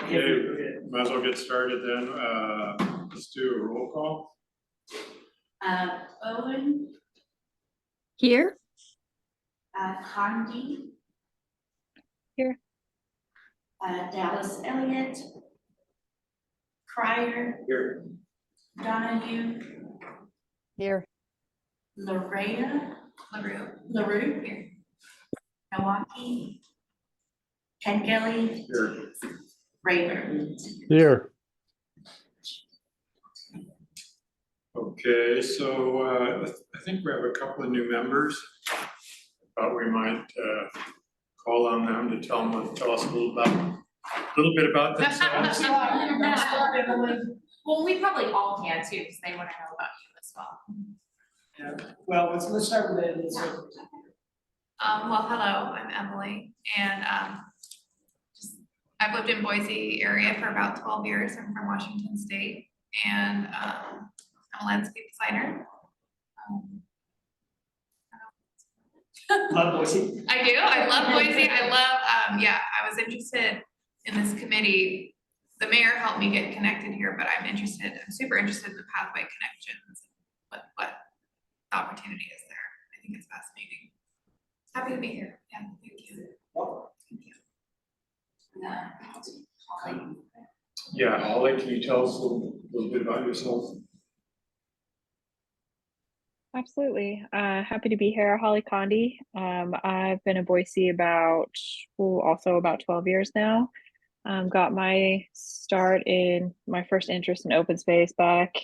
Okay, might as well get started then. Let's do a roll call. Owen, Here. Condi. Here. Dallas Elliott. Cryer. Here. Donahue. Here. Larea. LaRue. Here. Milwaukee. Ken Kelly. Here. Rayburn. Here. Okay, so I think we have a couple of new members. Thought we might call on them to tell us a little bit about themselves. Well, we probably all can too, because they want to know about you as well. Yeah, well, let's start with it. Well, hello, I'm Emily, and I've lived in Boise area for about 12 years. I'm from Washington State, and I'm a landscape designer. Love Boise. I do. I love Boise. I love. Yeah, I was interested in this committee. The mayor helped me get connected here, but I'm super interested in the pathway connections. What the opportunity is there? I think it's fascinating. Happy to be here. Yeah, thank you. Thank you. Yeah, Holly, can you tell us a little bit about yourself? Absolutely. Happy to be here. Holly Condi. I've been in Boise also about 12 years now. Got my start in my first interest in open space back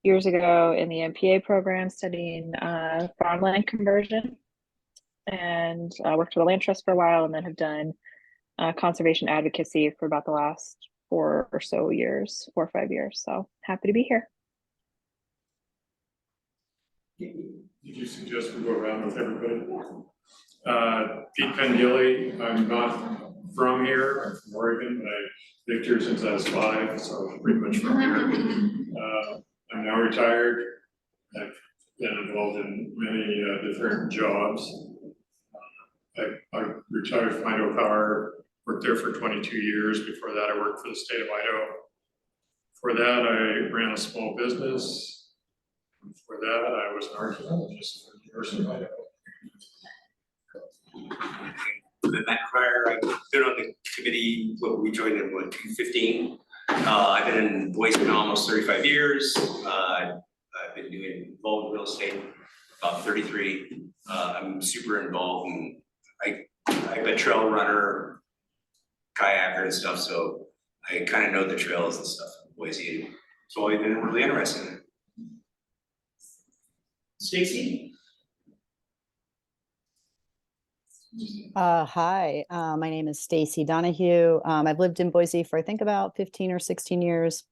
years ago in the MPA program, studying farmland conversion, and worked for the Land Trust for a while, and then have done conservation advocacy for about the last 4 or 5 years. So happy to be here. Did you suggest we go around with everybody? Pete Pengilly, I'm not from here, I'm from Oregon, but I lived here since I was 5, so I'm pretty much from here. I'm now retired. I've been involved in many different jobs. I retired from Idaho Power, worked there for 22 years. Before that, I worked for the state of Idaho. For that, I ran a small business. For that, I was an archaeologist for the University of Idaho. Matt Cryer, I've been on the committee, we joined in 2015. I've been in Boise now almost 35 years. I've been involved in real estate about 33. I'm super involved in, I'm a trail runner, kayaker and stuff, so I kind of know the trails and stuff in Boise. So I've been really interested in it. Stacy? Hi, my name is Stacy Donahue. I've lived in Boise for I think about 15 or 16 years.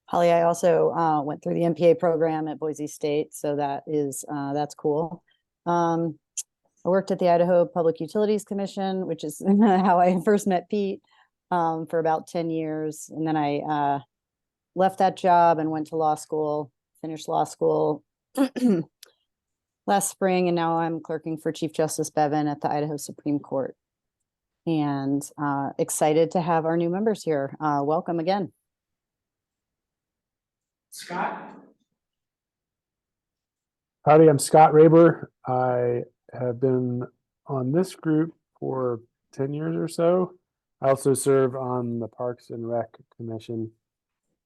Holly, I also went through the MPA program at Boise State, so that's cool. I worked at the Idaho Public Utilities Commission, which is how I first met Pete, for about 10 years. And then I left that job and went to law school, finished law school last spring, and now I'm clerking for Chief Justice Bevin at the Idaho Supreme Court. And excited to have our new members here. Welcome again. Scott? Howdy, I'm Scott Raber. I have been on this group for 10 years or so. I also serve on the Parks and Rec Commission.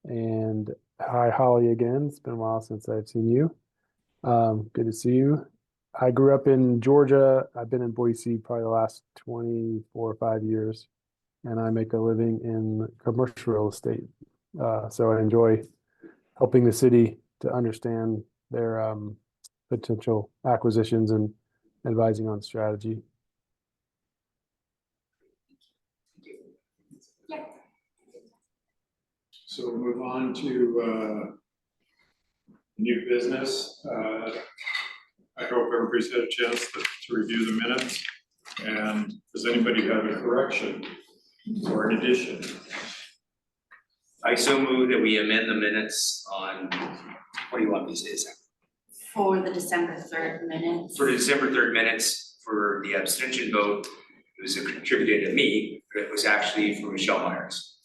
And hi, Holly, again. It's been a while since I've seen you. Good to see you. I grew up in Georgia. I've been in Boise probably the last 24 or 5 years, and I make a living in commercial real estate. So I enjoy helping the city to understand their potential acquisitions and advising on strategy. So we'll move on to new business. I hope everybody's had a chance to review the minutes. And does anybody have a correction or an addition? I so move that we amend the minutes on, what do you want me to say, Sam? For the December 3rd minutes. For the December 3rd minutes, for the abstention vote, it was attributed to me, but it was actually for Michelle Myers.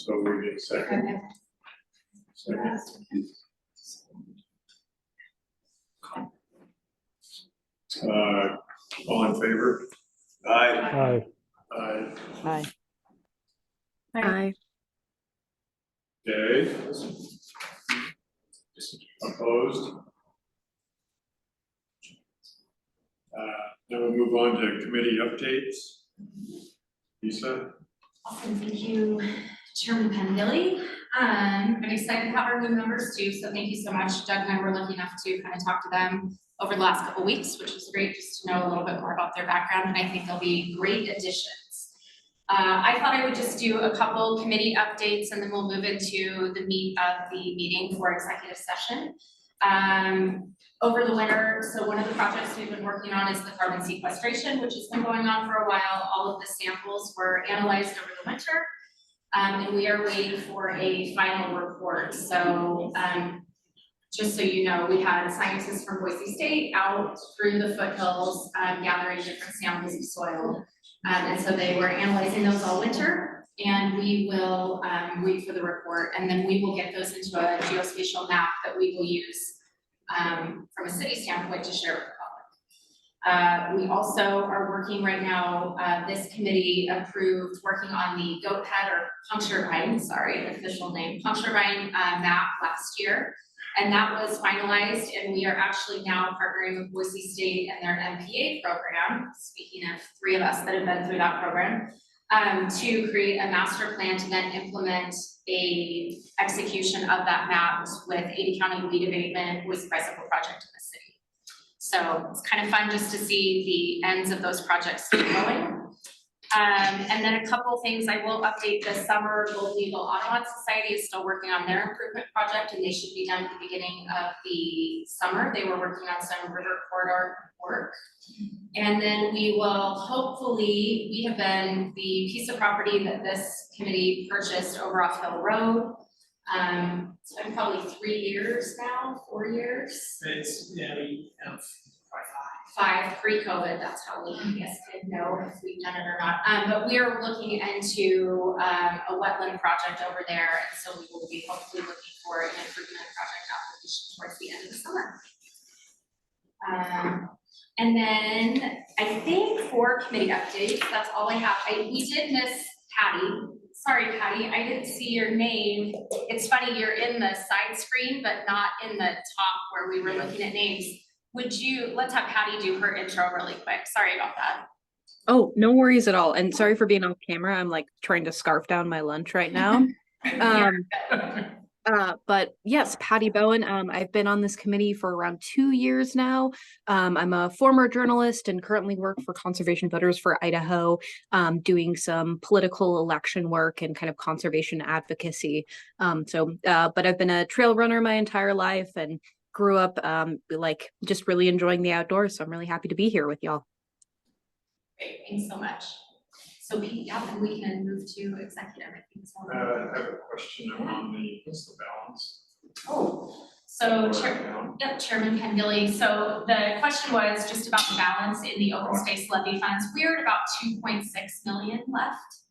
So we get a second. Second. All in favor? Aye. Aye. Hi. Aye. Okay. Opposed? Then we'll move on to committee updates. Lisa? Awesome, thank you, Chairman Pendilly. I'm excited to have our new members too, so thank you so much. Doug and I were lucky enough to kind of talk to them over the last couple of weeks, which was great just to know a little bit more about their background, and I think they'll be great additions. I thought I would just do a couple committee updates and then we'll move into the meat of the meeting for executive session. Over the winter, so one of the projects we've been working on is the carbon sequestration, which has been going on for a while. All of the samples were analyzed over the winter, and we are waiting for a final report. So just so you know, we had scientists from Boise State out through the foothills gathering different samples of soil. And so they were analyzing those all winter, and we will wait for the report, and then we will get those into a geospatial map that we will use from a city standpoint to share with the public. We also are working right now, this committee approved working on the goat head or puncture vine, sorry, official name, puncture vine map last year. And that was finalized, and we are actually now partnering with Boise State and their MPA program, speaking of three of us that have been through that program, to create a master plan to then implement a execution of that map with 80 County Weed Abatement with Bicycle Project in the city. So it's kind of fun just to see the ends of those projects keep going. And then a couple things I will update this summer. Golden Eagle Audubon Society is still working on their improvement project, and they should be done at the beginning of the summer. They were working on some river corridor work. And then we will hopefully, we have been the piece of property that this committee purchased over off Hill Road. It's been probably 3 years now, 4 years. It's, probably 5 pre-COVID, that's how we, I guess, didn't know if we've done it or not. But we are looking into a wetland project over there, and so we will be hopefully looking for an improvement project application towards the end of the summer. And then I think for committee updates, that's all I have. We did miss Patty. Sorry, Patty, I didn't see your name. It's funny, you're in the side screen, but not in the top where we were looking at names. Let's have Patty do her intro really quick. Sorry about that. Oh, no worries at all. And sorry for being off camera. I'm like trying to scarf down my lunch right now. But yes, Patty Bowen. I've been on this committee for around 2 years now. I'm a former journalist and currently work for Conservation Voters for Idaho, doing some political election work and kind of conservation advocacy. But I've been a trail runner my entire life and grew up like just really enjoying the outdoors. So I'm really happy to be here with y'all. Great, thanks so much. So we can move to executive. I think so. I have a question on what's the balance? Oh, so Chairman Pendilly. So the question was just about the balance in the open space levy funds. We're at about 2.6 million left.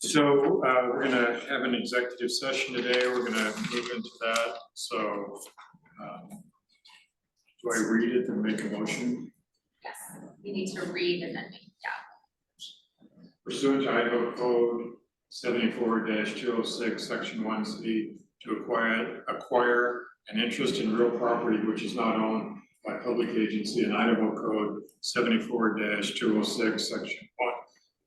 So we're gonna have an executive session today. We're gonna move into that. So do I read it and make a motion? Yes, we need to read and then make, Pursuant to Idaho Code 74-206, Section 1C, to acquire an interest in real property which is not owned by public agency, and Idaho Code 74-206, Section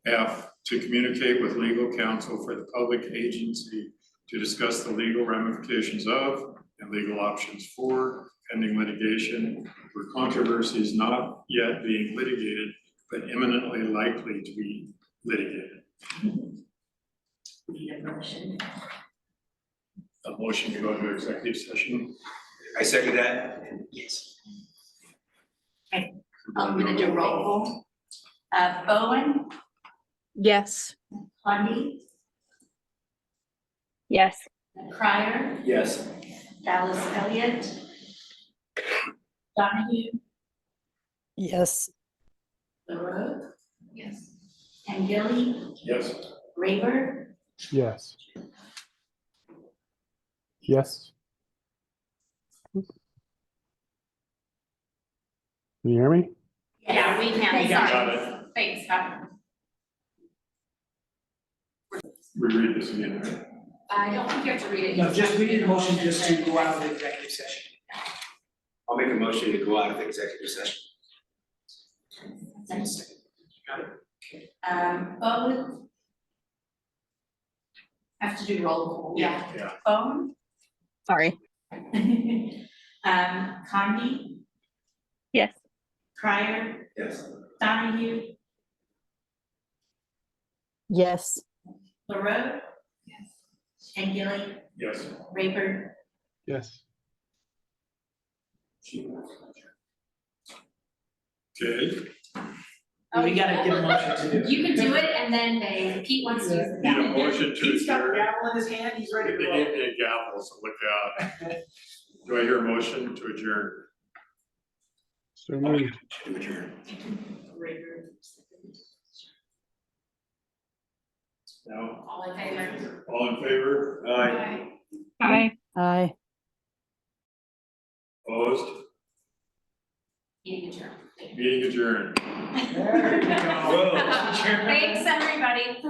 1F, to communicate with legal counsel for the public agency to discuss the legal ramifications of and legal options for pending litigation where controversies not yet being litigated but imminently likely to be litigated. Need a motion. A motion to go into executive session. I second that. Yes. I'm gonna do roll call. Bowen, Yes. Lundy, Yes. Cryer, Yes. Dallas Elliott, Donahue, Yes. LaRoe, Yes. Pengilly, Yes. Rayburn, Yes. Yes. Can you hear me? Yeah, we can, Got sorry. it. Thanks, Scott. Reread this again, right? I don't think you have to read it. No, just, we need a motion just to go out of the executive session. I'll make a motion to go out of executive session. Got it? Bowen, Have to do roll call. yeah, Bowen, Sorry. Condi, Yes. Crier, Yes. Donahue, Yes. LaRoe, Yes. Pengilly, Yes. Rayburn, Yes. Okay, We gotta get a motion to do it. You can do it and then they, Pete wants to use the need a gavel. motion to He's got the adjourn. gavel in his hand, he's ready They to gave roll. me a gavel, so look out. Do I hear a motion to adjourn? So moved. To adjourn. Rayburn. No? All in favor? All in favor? Aye. Bye. Aye. Opposed? Meeting adjourned. Meeting adjourned. There you go. Whoa. Thanks, everybody.